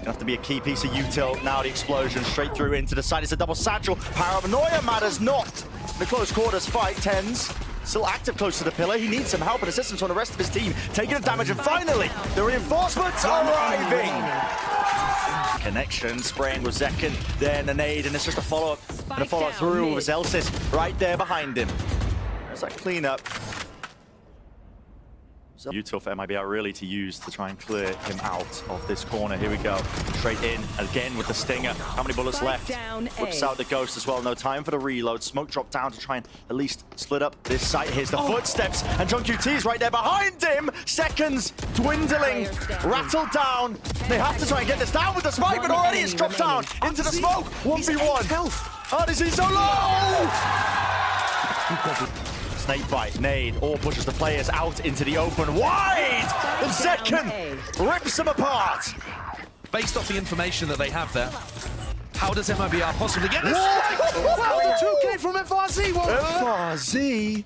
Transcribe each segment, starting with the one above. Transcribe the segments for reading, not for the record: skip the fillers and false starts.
Gonna have to be a key piece of util. Now the explosion straight through into the side. It's a double satchel. Paranoia matters not. The close quarters fight. Tens still active close to the pillar. He needs some help and assistance from the rest of his team. Taking the damage, and finally, the reinforcements arriving. Connection, spraying with Zekken, then a nade, and it's just a follow-up and a follow-through with Zelsis right there behind him. There's that cleanup. Util for MIBR really to use to try and clear him out of this corner. Here we go. Straight in again with the stinger. How many bullets left? Whips out the ghost as well. No time for the reload. Smoke drop down to try and at least split up this site. Here's the footsteps, and JunQT is right there behind him. Seconds dwindling, rattled down. They have to try and get this down with the spike, but already it's dropped down into the smoke. 1v1. Odyssey so low. Snake bite, nade, or pushes the players out into the open wide! And Zekken rips them apart! Based off the information that they have there, how does MIBR possibly get this? Wow, the 2K from FRZ! FRZ?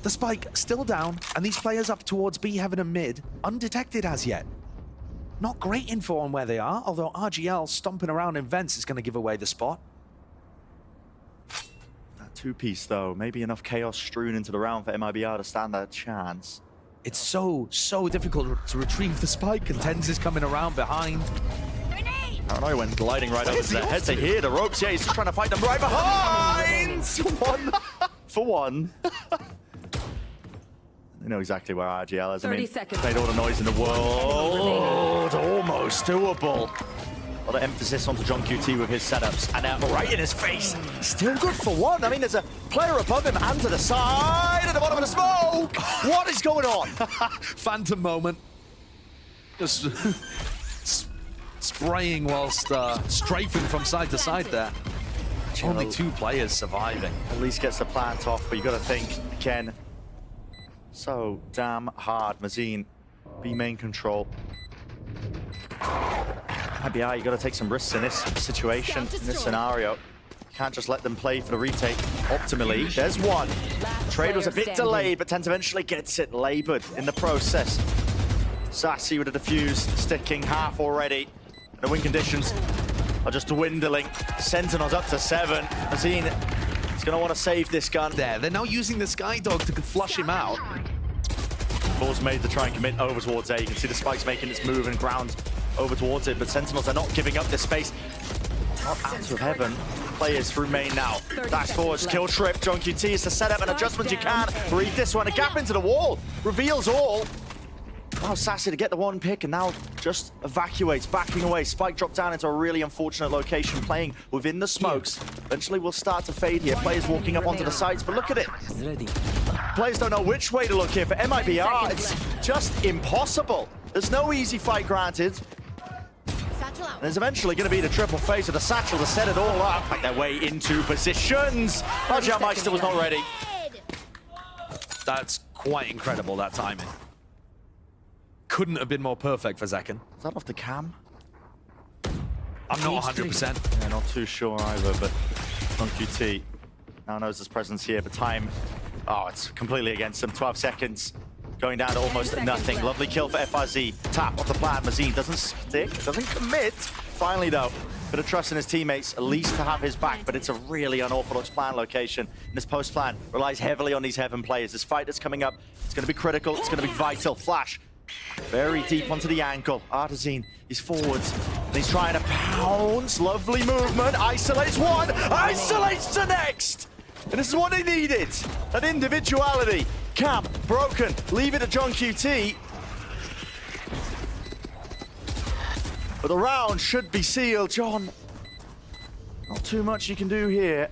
The spike still down, and these players up towards B, heaven, and mid, undetected as yet. Not great info on where they are, although RGL stomping around in vents is going to give away the spot. Two-piece though, maybe enough chaos strewn into the round for MIBR to stand a chance. It's so difficult to retrieve the spike, and Tens is coming around behind. Paranoia went gliding right over their heads. They hear the ropes. Yeah, he's just trying to fight them right behind. One for one. They know exactly where RGL is. I mean, made all the noise in the world. Almost doable. A lot of emphasis onto JunQT with his setups, and right in his face. Still good for one. I mean, there's a player above him and to the side, at the bottom of the smoke. What is going on? Phantom moment. Just spraying whilst strafing from side to side there. Only two players surviving. At least gets the plant off, but you got to think, again, so damn hard. Mazine, B main control. MIBR, you got to take some risks in this situation, in this scenario. You can't just let them play for the retake optimally. There's one. Trade was a bit delayed, but Tens eventually gets it labored in the process. Sassy with a defuse, sticking half already. The win conditions are just dwindling. Sentinels up to 7. Mazine is going to want to save this gun. They're now using the Skydog to flush him out. Ball's made to try and commit over towards A. You can see the spikes making its move and ground over towards it, but Sentinels are not giving up this space. Not out of heaven. Players through main now. Dash forwards, kill trip. JunQT is the setup and adjustment you can. Read this one. A gap into the wall. Reveals all. Wow, Sassy to get the one pick and now just evacuates, backing away. Spike dropped down into a really unfortunate location, playing within the smokes. Eventually we'll start to fade here. Players walking up onto the sides, but look at it. Players don't know which way to look here. For MIBR, it's just impossible. There's no easy fight granted. There's eventually going to be the triple phase of the satchel to set it all up. Make their way into positions. Meister was not ready. That's quite incredible, that timing. Couldn't have been more perfect for Zekken. Is that off the cam? I'm not 100%. Yeah, not too sure either, but JunQT now knows his presence here, but time, it's completely against him. 12 seconds. Going down to almost nothing. Lovely kill for FRZ. Tap off the plan. Mazine doesn't stick, doesn't commit. Finally, though, bit of trust in his teammates, at least to have his back, but it's a really unorthodox plan location. And this post plan relies heavily on these heaven players. This fight that's coming up, it's going to be critical, it's going to be vital. Flash, very deep onto the ankle. Artazine, he's forwards, and he's trying to pounce. Lovely movement, isolates one, isolates the next! And this is what they needed, that individuality. Camp broken, leave it to JunQT. But the round should be sealed. John, not too much you can do here.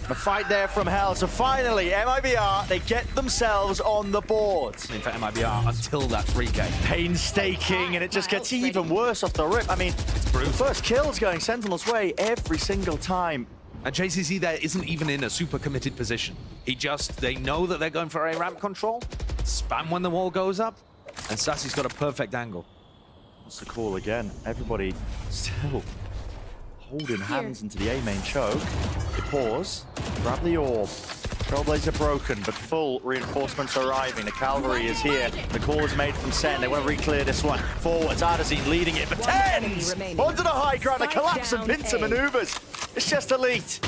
A fight there from hell. So finally, MIBR, they get themselves on the board. In for MIBR until that 3K. Painstaking, and it just gets even worse off the rip. I mean, it's brutal. First kill's going Sentinel's way every single time. And JCC there isn't even in a super committed position. They know that they're going for a ramp control, spam when the wall goes up, and Sassy's got a perfect angle. What's the call again? Everybody still holding hands into the A main choke. They pause, grab the orb, Trailblazer broken, but full reinforcements are arriving. The cavalry is here. The call is made from Sen. They want to re-clear this one. Forwards, Ardazine leading it, but Tens! Onto the high ground, a collapse and pincer maneuvers. It's just elite.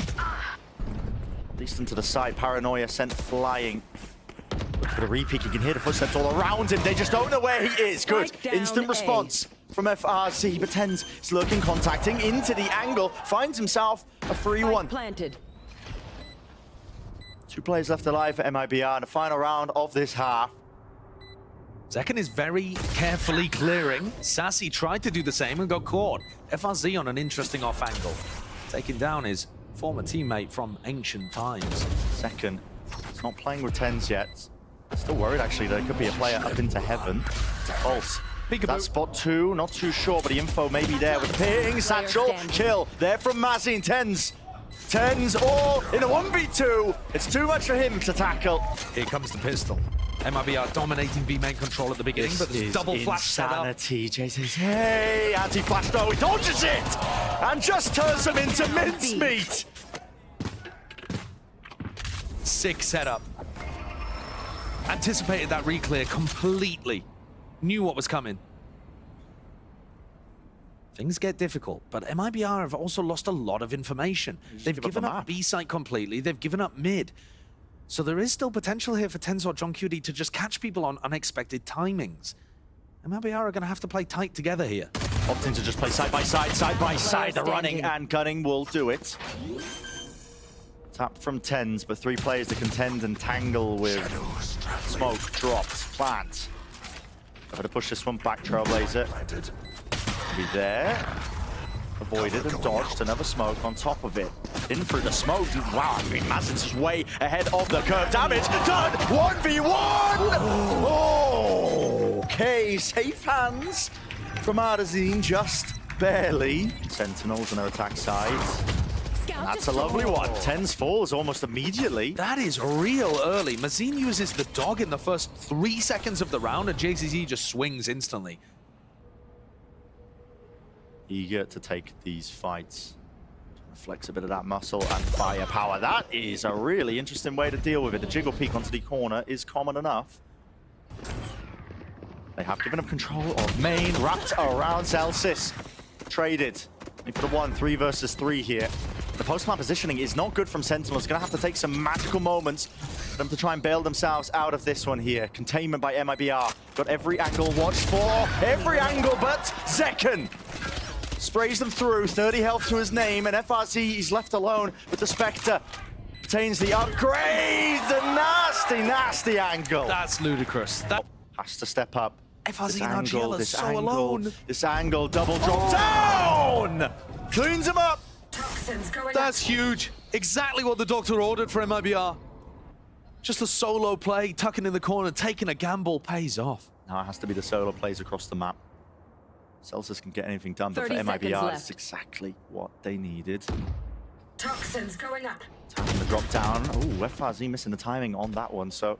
At least into the side, Paranoia sent flying. Look for the repeat, you can hear the footsteps all around him. They just don't know where he is. Good, instant response from FRC, but Tens is looking, contacting into the angle, finds himself a 3-1. Planted. 2 players left alive for MIBR in the final round of this half. Zekken is very carefully clearing. Sassy tried to do the same and got caught. FRZ on an interesting off angle. Taking down his former teammate from ancient times. Second, he's not playing with Tens yet. Still worried actually there could be a player up into heaven. Pulse. That's spot 2, not too sure, but the info may be there with the ping. Satchel, kill. There from Mazin. Tens all in a 1v2. It's too much for him to tackle. Here comes the pistol. MIBR dominating B main control at the beginning, but there's double flash set up. Jay says, hey, anti-flash though, he dodges it! And just turns him into mincemeat! Sick setup. Anticipated that re-clear completely. Knew what was coming. Things get difficult, but MIBR have also lost a lot of information. They've given up B site completely, they've given up mid. So there is still potential here for Tens or John QD to just catch people on unexpected timings. MIBR are going to have to play tight together here. Opting to just play side by side. The running and gunning will do it. Tap from Tens, but 3 players to contend and tangle with. Smoke, dropped, plant. Better push this one back, Trailblazer. Be there. Avoided and dodged. Another smoke on top of it. In through the smoke. Wow, I mean, Mazin's is way ahead of the curve. Damage done. 1v1. Oh, okay, safe hands from Ardazine, just barely. Sentinels on their attack side. And that's a lovely one. Tens falls almost immediately. That is real early. Mazin uses the dog in the first 3 seconds of the round, and JZZ just swings instantly. Eager to take these fights. Flex a bit of that muscle and firepower. That is a really interesting way to deal with it. The jiggle peek onto the corner is common enough. They have given up control of main, wrapped around Celsius. Traded. In for the 1, 3 versus 3 here. The post-plant positioning is not good from Sentinels. Gonna have to take some magical moments for them to try and bail themselves out of this one here. Containment by MIBR. Got every angle watched for. Every angle but Zekken. Sprays them through, 30 health to his name, and FRC is left alone with the Spectre. Obtains the upgrade, the nasty angle. That's ludicrous. That has to step up. FRC and RGL are so alone. This angle, double drop down! Cleans him up! That's huge. Exactly what the doctor ordered for MIBR. Just a solo play, tucking in the corner, taking a gamble, pays off. Now it has to be the solo plays across the map. Celsius can get anything done, but for MIBR, it's exactly what they needed. Toxins going up. Tapping the drop down. Oh, FRZ missing the timing on that one, so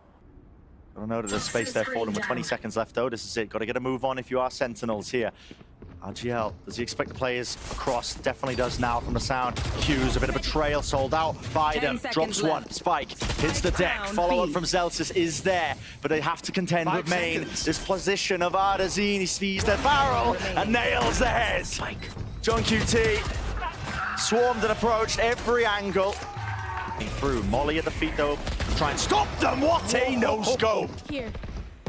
I don't know that there's space there for them with 20 seconds left, though. This is it. Got to get a move on if you are Sentinels here. RGL, does he expect the players across? Definitely does now from the sound. Hughes, a bit of a trail, sold out by them. Drops one, Spike, hits the deck. Follow-up from Celsius is there, but they have to contend with main. This position of Ardazine, he sees the barrel and nails the head. John QT swarmed and approached every angle. Through Molly at the feet, though. Try and stop them. What a no-scope. Here.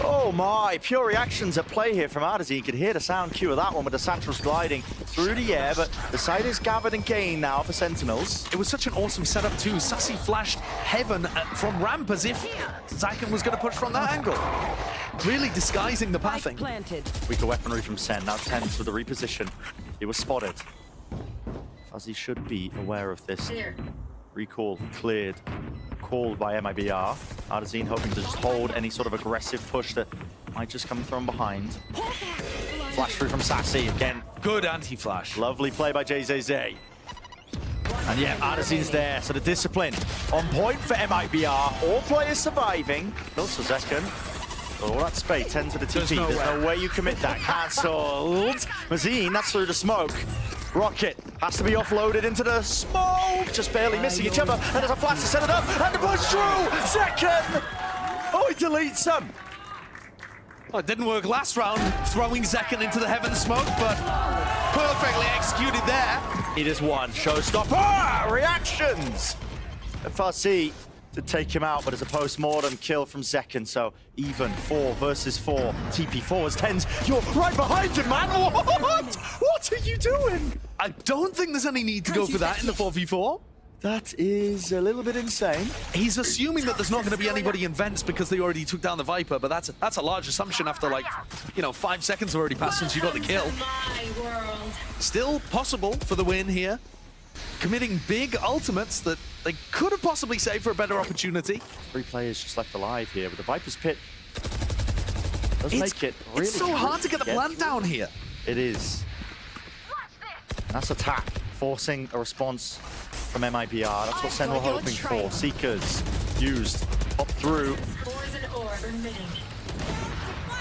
Oh my, pure reactions at play here from Ardazine. You could hear the sound cue of that one with the Satchels gliding through the air, but the side is gathered and gained now for Sentinels. It was such an awesome setup too. Sassy flashed Heaven from ramp as if Zaken was going to push from that angle. Really disguising the pathing. Weaker weaponry from Sen, now Tens with the reposition. He was spotted. Fuzzy should be aware of this. Recall cleared. Called by MIBR. Ardazine hoping to just hold any sort of aggressive push that might just come from behind. Flash through from Sassy again. Good anti-flash. Lovely play by JZZ. And yeah, Ardazine's there, so the discipline on point for MIBR. All players surviving. Also Zekken. All that space, 10 to the TP. There's no way you commit that. Cancelled. Mazin, that's through the smoke. Rocket has to be offloaded into the smoke, just barely missing each other, and there's a flash to set it up, and the push through! Second! Oh, he deletes him! Well, it didn't work last round, throwing Zekken into the heaven smoke, but perfectly executed there. It is one showstopper! Reactions! FRC to take him out, but it's a post-mortem kill from Zekken, so even 4 versus 4. TP4 is 10s. You're right behind him, man! What? What are you doing? I don't think there's any need to go for that in the 4v4. That is a little bit insane. He's assuming that there's not going to be anybody in vents because they already took down the Viper, but that's a large assumption after, like, you know, 5 seconds already passed since you got the kill. Still possible for the win here. Committing big ultimates that they could have possibly saved for a better opportunity. 3 players just left alive here, but the Viper's pit does make it really It's so hard to get the plant down here. It is. That's attack, forcing a response from MIBR. That's what Sen were hoping for. Seekers used up through.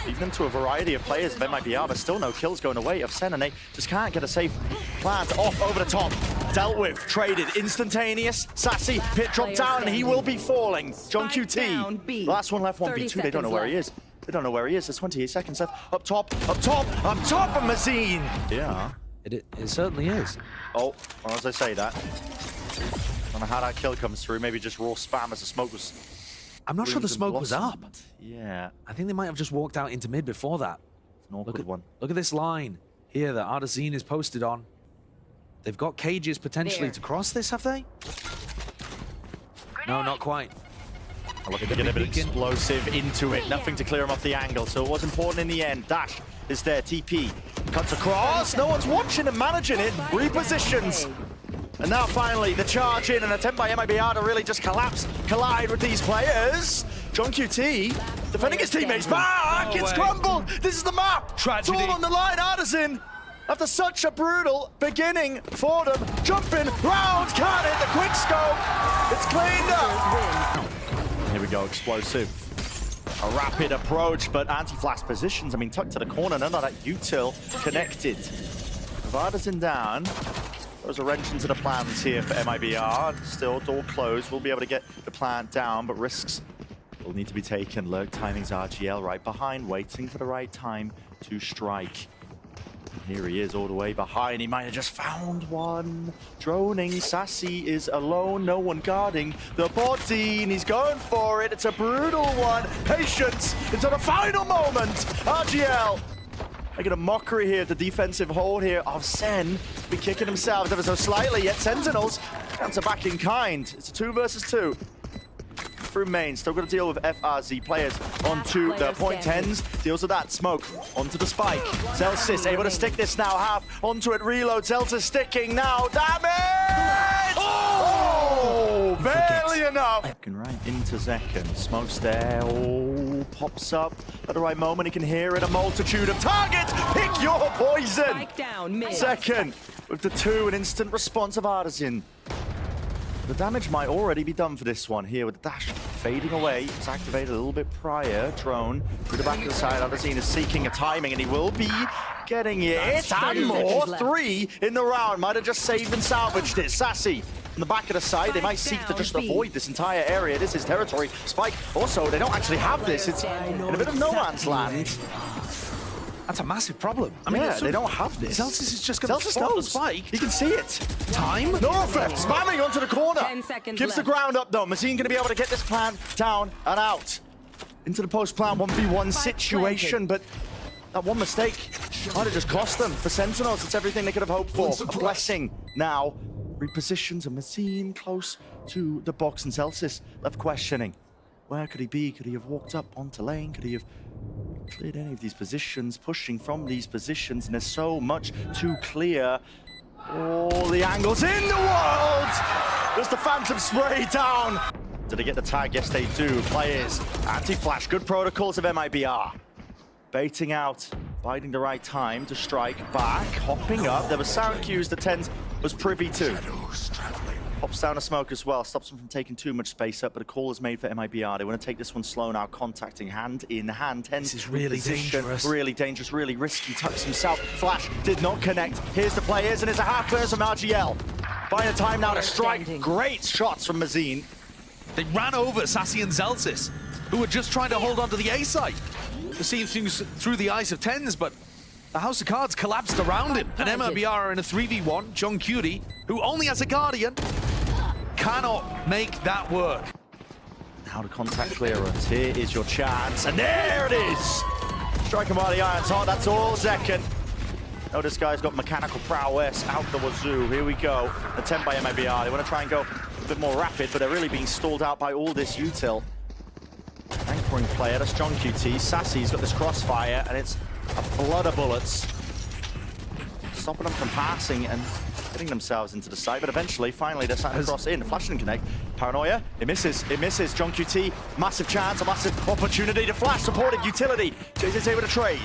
Even into a variety of players of MIBR, but still no kills going away of Sen, and they just can't get a safe plant off over the top. Dealt with, traded, instantaneous. Sassy, pit drop down, and he will be falling. John QT. Last one left, 1v2. They don't know where he is. They don't know where he is. There's 28 seconds left. Up top, up top, up top of Mazine. Yeah. It certainly is. Oh, well, as I say that, I don't know how that kill comes through. Maybe just raw spam as the smoke was. I'm not sure the smoke was up. Yeah. I think they might have just walked out into mid before that. An awkward one. Look at this line here that Artazine is posted on. They've got cages potentially to cross this, have they? No, not quite. Look at get a bit explosive into it. Nothing to clear him off the angle, so it was important in the end. Dash is there. TP cuts across. No one's watching and managing it. Repositions. And now finally the charge in, an attempt by MIBR to really just collide with these players. John QT defending his teammates back. It's crumbled. This is the map. Tragedy. It's all on the line. Artisan, after such a brutal beginning for them, jumping round, can't hit the quick scope. It's cleaned up. Here we go, explosive. A rapid approach, but anti-flash positions. I mean, tucked to the corner, none of that util connected. Artisan down. Throws a wrench into the plans here for MIBR. Still door closed. We'll be able to get the plant down, but risks will need to be taken. Lurk timing's RGL right behind, waiting for the right time to strike. And here he is all the way behind. He might have just found one. Droning. Sassy is alone. No one guarding the body, and he's going for it. It's a brutal one. Patience until the final moment. RGL making a mockery here, the defensive hold here of Sen. Be kicking themselves ever so slightly, yet Sentinels answer back in kind. It's a 2 versus 2. Through main, still got to deal with FRZ players onto the point 10s. Deals with that, smoke onto the spike. Zelsis able to stick this now, half onto it, reload. Zelsis sticking now, damage! Oh, barely enough. Looking right into Zekken, smokes there, oh, pops up at the right moment. He can hear it, a multitude of targets. Pick your poison. Zekken with the 2, an instant response of Artisan. The damage might already be done for this one here with the dash fading away. It's activated a little bit prior. Drone through the back of the side. Artisan is seeking a timing, and he will be getting it. And more. 3 in the round. Might have just saved and salvaged it. Sassy on the back of the side. They might seek to just avoid this entire area. This is territory. Spike also, they don't actually have this. It's in a bit of no man's land. That's a massive problem. I mean, they don't have this. Zelsis is just going to spot the spike. He can see it. Time. No effect. Spamming onto the corner. 10 seconds Gives the ground up though. Mazine going to be able to get this plant down and out. Into the post-plant 1v1 situation, but that one mistake might have just cost them. For Sentinels, it's everything they could have hoped for. A blessing now. Repositions and Mazine close to the box, and Zelsis left questioning. Where could he be? Could he have walked up onto lane? Could he have cleared any of these positions, pushing from these positions, and there's so much to clear. All the angles in the world! Does the Phantom spray down? Did they get the tag? Yes, they do. Players, anti-flash, good protocols of MIBR. Baiting out, biding the right time to strike back, hopping up. There were sound cues that TenZ was privy to. Pops down a smoke as well, stops them from taking too much space up, but a call is made for MIBR. They want to take this one slow now, contacting hand in hand. This is really dangerous. Really dangerous, really risky. Tucks himself. Flash did not connect. Here's the players, and it's a half burst from RGL. Buying the time now to strike. Great shots from Mazine. They ran over Sassy and Zelsis, who were just trying to hold on to the A site. We're seeing things through the eyes of TenZ, but the House of Cards collapsed around him. And MIBR are in a 3v1. John Cutie, who only has a Guardian, cannot make that work. Now to contact clearance. Here is your chance, and there it is! Striking by the Iron's Heart, that's all Zekken. Oh, this guy's got mechanical prowess out the wazoo. Here we go. Attempt by MIBR. They want to try and go a bit more rapid, but they're really being stalled out by all this util. Anchoring player, that's John QT. Sassy's got this crossfire, and it's a flood of bullets. Stopping them from passing and getting themselves into the site, but eventually, finally, they're starting to cross in. Flash didn't connect. Paranoia, it misses. John QT, massive chance, a massive opportunity to flash, supported utility. JJ's able to trade.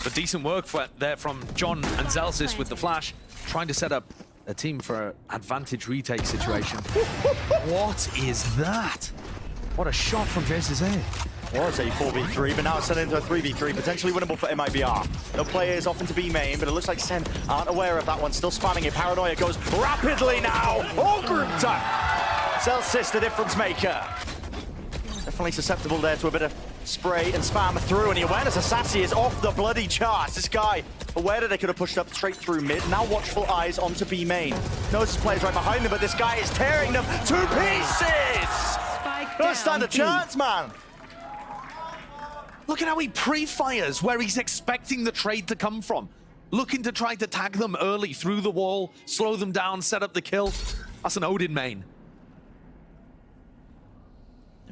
But decent work there from John and Zelsis with the flash, trying to set up a team for an advantage retake situation. What is that? What a shot from JJZ. Was a 4v3, but now it's turned into a 3v3, potentially winnable for MIBR. No players off into B main, but it looks like Sen aren't aware of that one, still spamming it. Paranoia goes rapidly now. All grouped up. Zelsis, the difference maker. Definitely susceptible there to a bit of spray and spam through, and the awareness of Sassy is off the bloody charts. This guy aware that they could have pushed up straight through mid, now watchful eyes onto B main. Knows his players right behind them, but this guy is tearing them to pieces! Don't stand a chance, man! Look at how he pre-fires where he's expecting the trade to come from. Looking to try to tag them early through the wall, slow them down, set up the kill. That's an Odin main.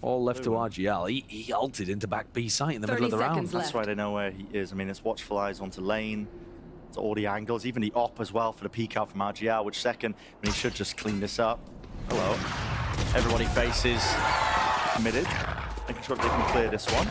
All left to RGL. He ulted into back B site in the middle of the round. That's why they know where he is. I mean, it's watchful eyes onto lane, to all the angles, even the op as well for the peek out from RGL, which second, I mean, he should just clean this up. Hello. Everybody faces committed, making sure that they can clear this one.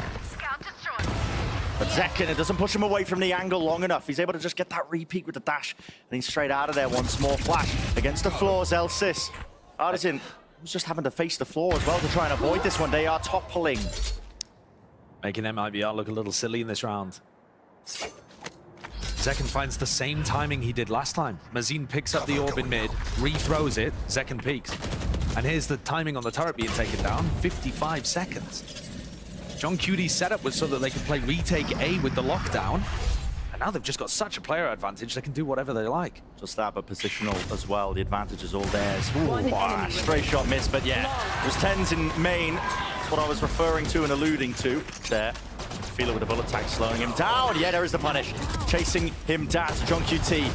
But Zekken, it doesn't push him away from the angle long enough. He's able to just get that re-peek with the dash, and he's straight out of there once more. Flash against the floor, Zelsis. Artisan was just having to face the floor as well to try and avoid this one. They are toppling. Making MIBR look a little silly in this round. Zekken finds the same timing he did last time. Mazine picks up the orb in mid, re-throws it, Zekken peeks. And here's the timing on the turret being taken down, 55 seconds. John Cutie's setup was so that they could play retake A with the lockdown. And now they've just got such a player advantage, they can do whatever they like. Just that, but positional as well. The advantage is all theirs. Ooh, straight shot miss, but yeah. It was TenZ in main. That's what I was referring to and alluding to there. Feel it with a bullet tag slowing him down. Yeah, there is the punish. Chasing him down to John QT.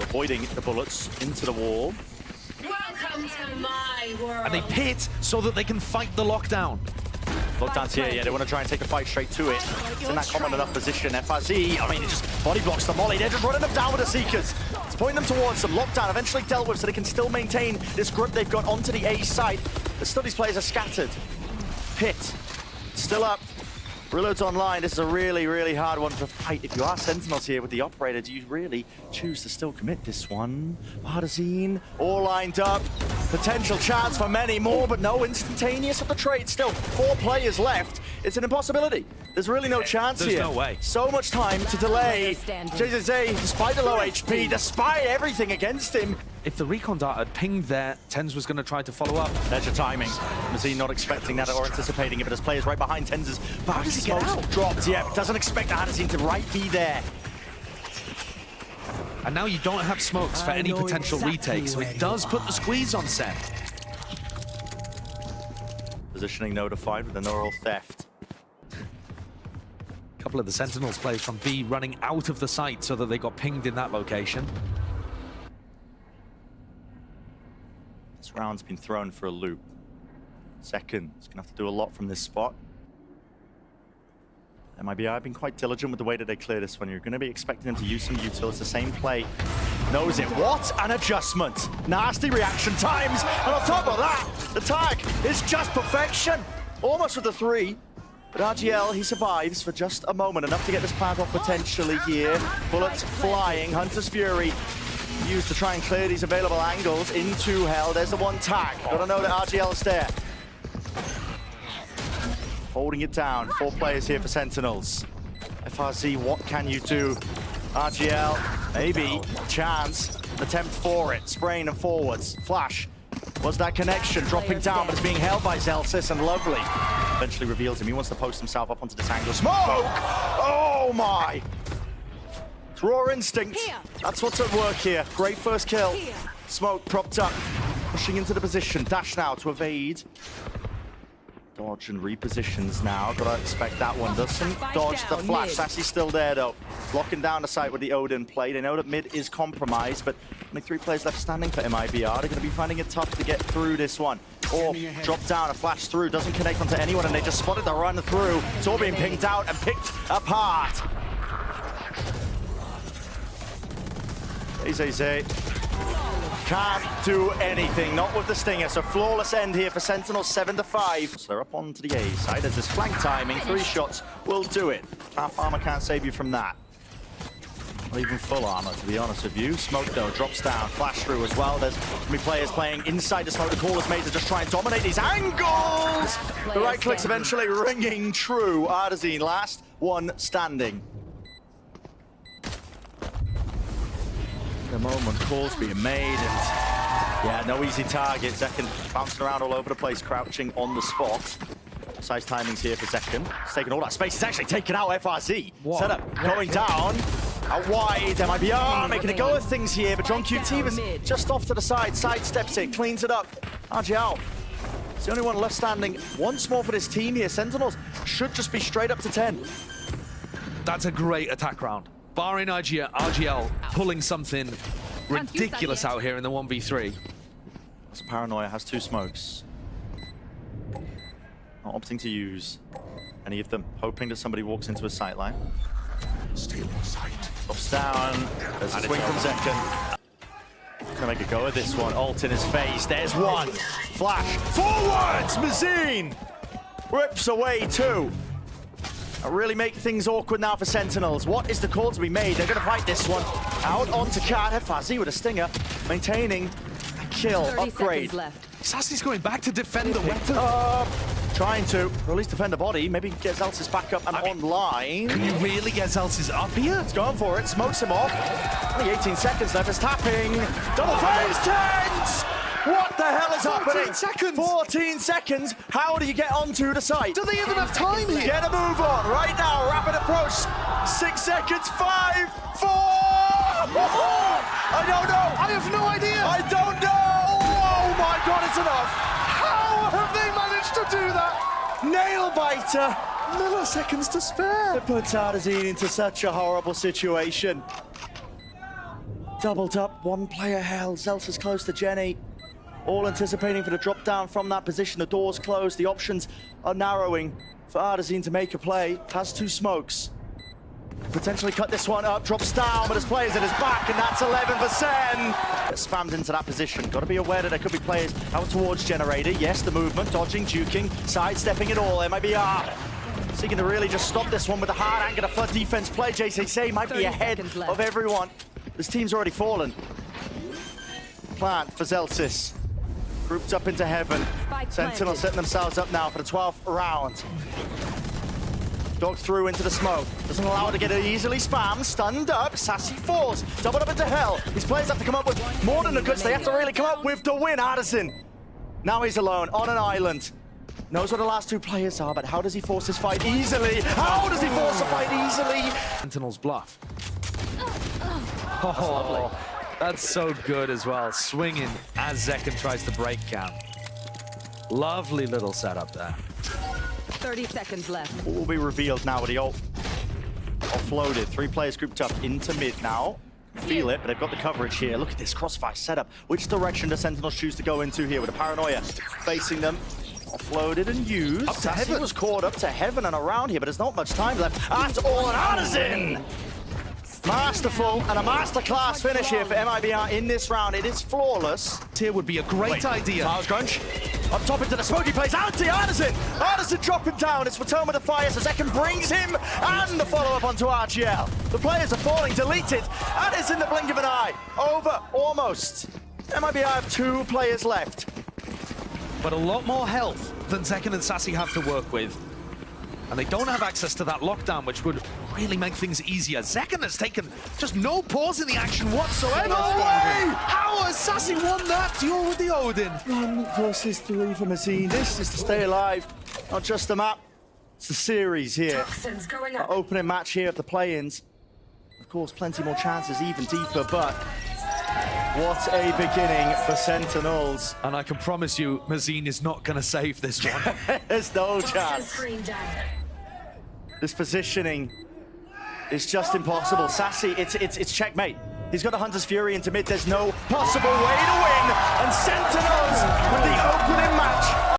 Avoiding the bullets into the wall. Welcome to my world. And they pit so that they can fight the lockdown. Lockdown's here, yeah, they want to try and take the fight straight to it. It's in that common enough position. FRZ, I mean, it just body blocks the molly. They're just running them down with the Seekers. It's pointing them towards them. Lockdown eventually dealt with so they can still maintain this grip they've got onto the A side. But still, these players are scattered. Pit, still up. Reload's online. This is a really, really hard one to fight. If you are Sentinels here with the operator, do you really choose to still commit this one? Artisan, all lined up. Potential chance for many more, but no instantaneous of the trade. Still, 4 players left. It's an impossibility. There's really no chance here. There's no way. So much time to delay. JJZ, despite the low HP, despite everything against him. If the recon dart had pinged there, TenZ was going to try to follow up. There's your timing. Mazine not expecting that or anticipating it, but his players right behind TenZ's back. How does he get out? Dropped, yeah. Doesn't expect Artisan to right be there. And now you don't have smokes for any potential retakes, so it does put the squeeze on Sen. Positioning notified with a neural theft. A couple of the Sentinels players from B running out of the site so that they got pinged in that location. This round's been thrown for a loop. Second, he's gonna have to do a lot from this spot. MIBR have been quite diligent with the way that they clear this one. You're going to be expecting them to use some util. It's the same play. Knows it. What an adjustment. Nasty reaction times. And on top of that, the tag is just perfection. Almost with the 3. But RGL, he survives for just a moment. Enough to get this plant off potentially here. Bullets flying. Hunter's Fury used to try and clear these available angles into Hell. There's the one tag. Gotta know that RGL's there. Holding it down. 4 players here for Sentinels. FRZ, what can you do? RGL, maybe. Chance. Attempt for it. Spraying them forwards. Flash. Was that connection? Dropping down, but it's being held by Zelsis, and Lovely eventually reveals him. He wants to post himself up onto this angle. Smoke! Oh my! It's raw instinct. That's what's at work here. Great first kill. Smoke propped up. Pushing into the position. Dash now to evade. Dodge and repositions now. Gotta expect that one. Doesn't dodge the flash. Sassy's still there though. Locking down the site with the Odin play. They know that mid is compromised, but only 3 players left standing for MIBR. They're gonna be finding it tough to get through this one. Or drop down, a flash through, doesn't connect onto anyone, and they just spotted the run through. It's all being pinged out and picked apart. Zay. Can't do anything, not with the Stinger, so flawless end here for Sentinels, 7-5. So they're up onto the A side. There's this flank timing, 3 shots will do it. Half armor can't save you from that. Not even full armor, to be honest with you. Smoke though, drops down, flash through as well. There's many players playing inside the smoke. The call is made to just try and dominate these angles! The right clicks eventually ringing true. Artazine, last one standing. The moment calls being made, and yeah, no easy target. Zekken bouncing around all over the place, crouching on the spot. Size timings here for Zekken. He's taking all that space. He's actually taken out FRZ. What? Setup going down. Out wide, MIBR making a go of things here, but John QT was just off to the side, sidesteps it, cleans it up. RGL, it's the only one left standing. Once more for this team here. Sentinels should just be straight up to 10. That's a great attack round. Barring RGL pulling something ridiculous out here in the 1v3. So Paranoia has 2 smokes. Not opting to use any of them, hoping that somebody walks into a sight line. Stay on sight. Drops down. There's a swing from Zekken. Gonna make a go of this one. Ult in his face. There's one. Flash. Forwards! Mazine! Rips away 2. Really make things awkward now for Sentinels. What is the call to be made? They're going to fight this one. Out onto Cat. FRZ with a stinger. Maintaining a kill. Upgrade. Sassy's going back to defend the weapon. Trying to, or at least defend the body. Maybe get Zelsis back up and online. Can you really get Zelsis up here? It's going for it. Smokes him off. Only 18 seconds left. It's tapping. Double phase tense! What the hell is 14 happening? 14 seconds! 14 seconds! How do you get onto the site? Do they even have time here? Get a move on right now. Rapid approach. 6 seconds. 5, 4. I don't know. I have no idea. I don't know. Oh my God, it's enough. How have they managed to do that? Nail biter. Milliseconds to spare. It puts Artazine into such a horrible situation. Doubled up. 1 player held. Zelsis close to Jenny. All anticipating for the drop down from that position. The door's closed. The options are narrowing for Artazine to make a play. Has 2 smokes. Potentially cut this one up. Drops down, but his players at his back, and that's 11 for Sen. Spammed into that position. Got to be aware that there could be players out towards Generator. Yes, the movement, dodging, juking, sidestepping it all. MIBR seeking to really just stop this one with a hard angle. A flood defense play. JCC might be ahead of everyone. This team's already fallen. Plant for Zelsis. Grouped up into heaven. Sentinels setting themselves up now for the 12th round. Dog through into the smoke. Doesn't allow it to get it easily spammed. Stunned up. Sassy falls. Doubled up into hell. These players have to come up with more than the goods. They have to really come up with the win. Artisan. Now he's alone on an island. Knows what the last 2 players are, but how does he force his fight easily? How does he force a fight easily? Sentinels bluff. That's lovely. That's so good as well. Swinging as Zekken tries to break count. Lovely little setup there. 30 seconds left. What will be revealed now with the ult offloaded? 3 players grouped up into mid now. Feel it, but they've got the coverage here. Look at this crossfire setup. Which direction does Sentinels choose to go into here with a Paranoia facing them? Offloaded and used. Up to heaven. Was caught up to heaven and around here, but there's not much time left at all. And Artisan! Masterful and a masterclass finish here for MIBR in this round. It is flawless. Here would be a great idea. Tiles crunch. Up top into the smoky place, Anderson! Anderson dropping down, it's Fatoma the fire, so Second brings him, and the follow-up onto RGL. The players are falling, deleted, and it's in the blink of an eye. Over, almost. MIBR have 2 players left. But a lot more health than Second and Sassy have to work with. And they don't have access to that lockdown, which would really make things easier. Second has taken just no pause in the action whatsoever. No way! How has Sassy won that duel with the Odin? 1 versus 3 for Mazine. This is to stay alive. Not just the map, it's the series here. Toxins going Our up. opening match here of the play-ins. Of course, plenty more chances, even deeper, but what a beginning for Sentinels. And I can promise you, Mazine is not going to save this one. There's no Toxin chance. screen down. This positioning is just impossible. Sassy, it's checkmate. He's got the Hunter's Fury into mid. There's no possible way to win. And Sentinels with the opening match